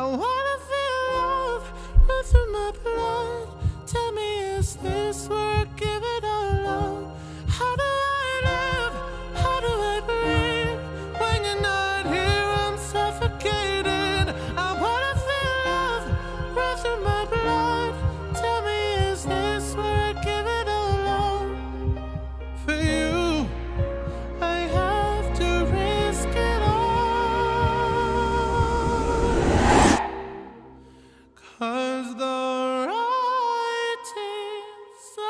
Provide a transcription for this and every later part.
wanna feel love run through my blood. Tell me, is this worth giving all up? How do I live? How do I breathe? When you're not here, I'm suffocating. I wanna feel love run through my blood. Tell me, is this worth giving all up? For you, I have to risk it all. 'Cause the writing's on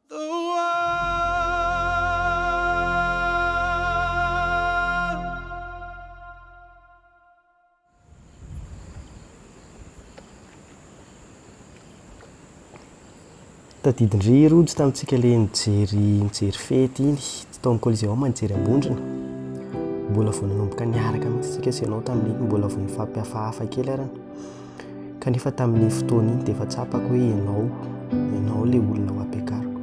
the wall. Tadidindry rojo tamintsika le nijery fety iny taon'ny Coliseo manjery ambondrina. Mbola vao nanomboka niaraka mihitsy sy ianao tamin'iny, mbola vao nifampihafahafa kely arany. Kanefa tamin'ny fotoana iny dia efa tsapako hoe ianao le olona ho ampiakariko.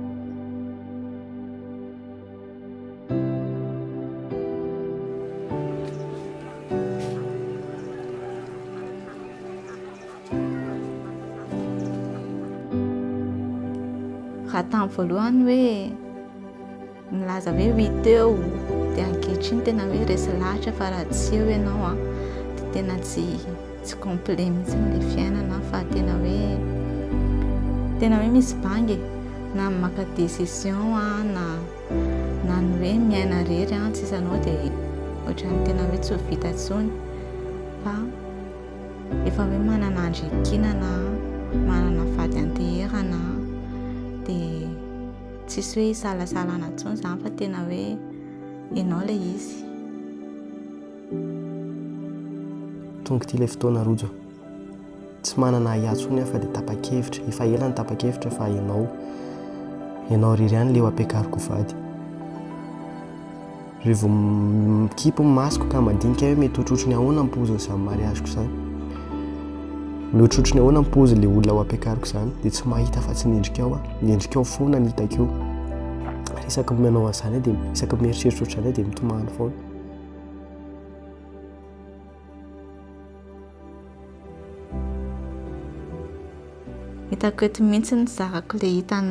Raha tamin'ny voalohany hoe milaza hoe 8 eo dia ankehitriny tena hoe resy lahatra fa raha tsy eo ianao dia tena tsy complet mihitsy le fiainana fa tena hoe misy bangy na maka décision na ny hoe miaina rery tsisy anao dia ohatran'ny tena hoe tsy ho vita intsony fa efa hoe manana andrekinana, manana vady anteherana dia tsisy hoe isalasalana intsony izany fa tena hoe ianao ilay izy. Tonga ity ilay fotoana rojo, tsy manana ahiatsony aho fa dia tapa-kevitra, efa ela ny tapa-kevitra fa ianao rery ihany ilay ho ampiakariko vady. Rehefa mikipo ny masoko ka mandinika hoe mety hotrotrony ahoana ny paozin'izany mariaziko izany, mihotrotrony ahoana ny paozin'ilay olona ho ampiakariko izany dia tsy mahita fa tsy nendrika ao ny endrika ao foana ny hitako eo. Isaky manao an'izany dia isaky mieritreritra ohatr'izany dia mitomany foana. Hitako eto mihitsy ny zarako ilay hitany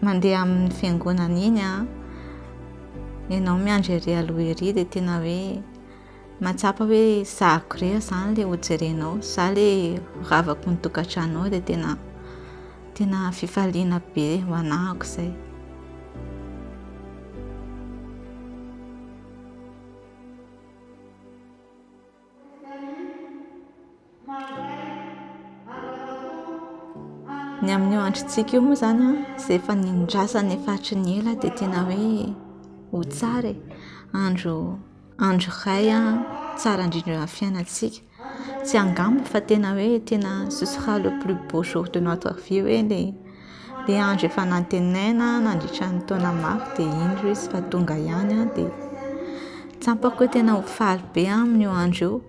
mandeha amin'ny fiangonana iny ianao miandry ery aloha ery dia tena hoe mahatsapa hoe zahako rery izany ilay hojerenao, izaho ilay ravako ny tokantranonao dia tena fifaliana be ho anahako izay. Ny amin'ny androntsika io moa izany izay efa nindrasany efatry ny ela dia tena hoe ho tsara andro iray tsara indrindra amin'ny fiainantsika. Tsy angamba fa tena hoe tena ce sera le plus beau jour de notre vie hoe ilay andro efa nantenaina nandritra ny taona maro dia indro izy fa tonga ihany dia tsapako hoe tena ho faly be amin'io andro io.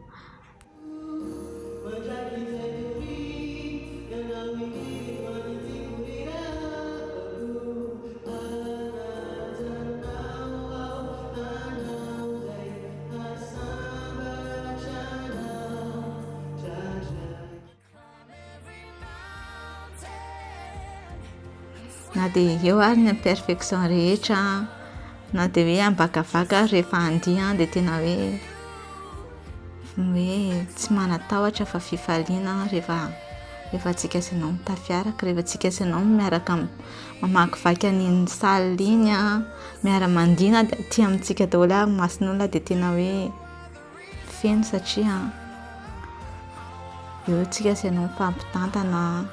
Na dia eo ary ny perfection rehetra, na dia hoe ambakavaka rehefa handiha dia tena hoe tsy manatahotra fa fifaliana rehefa tsika sy ianao mitafiaraka, rehefa tsika sy ianao miaraka mamakivaky an'iny saly iny miara-mandina dia aty amintsika daholo ary mason'olona dia tena hoe feno satria eo tsika sy ianao mifampitantana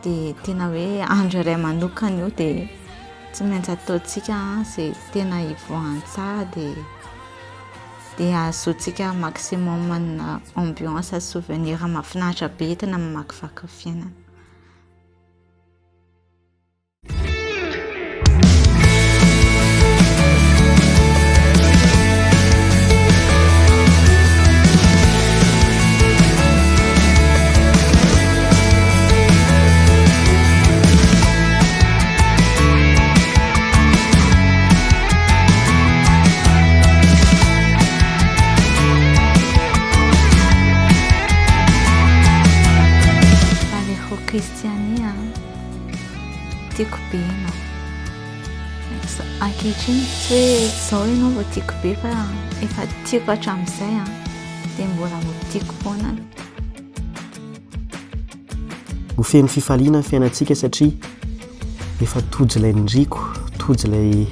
dia tena hoe andro iray manokana io dia tsy maintsy ataontsika izay tena hivoahany tsara dia azotsika maximum na ambiance souvenir mahafinaritra be tena mamakivaky fiainana. tiako be ianao. Ankehitriny tsy hoe izao ianao vao tiako be fa efa tiako hatramin'izay dia mbola ho tiako foana. Ho feno fifaliana ny fiainantsika satria efa tojo ilay nindriako, tojo ilay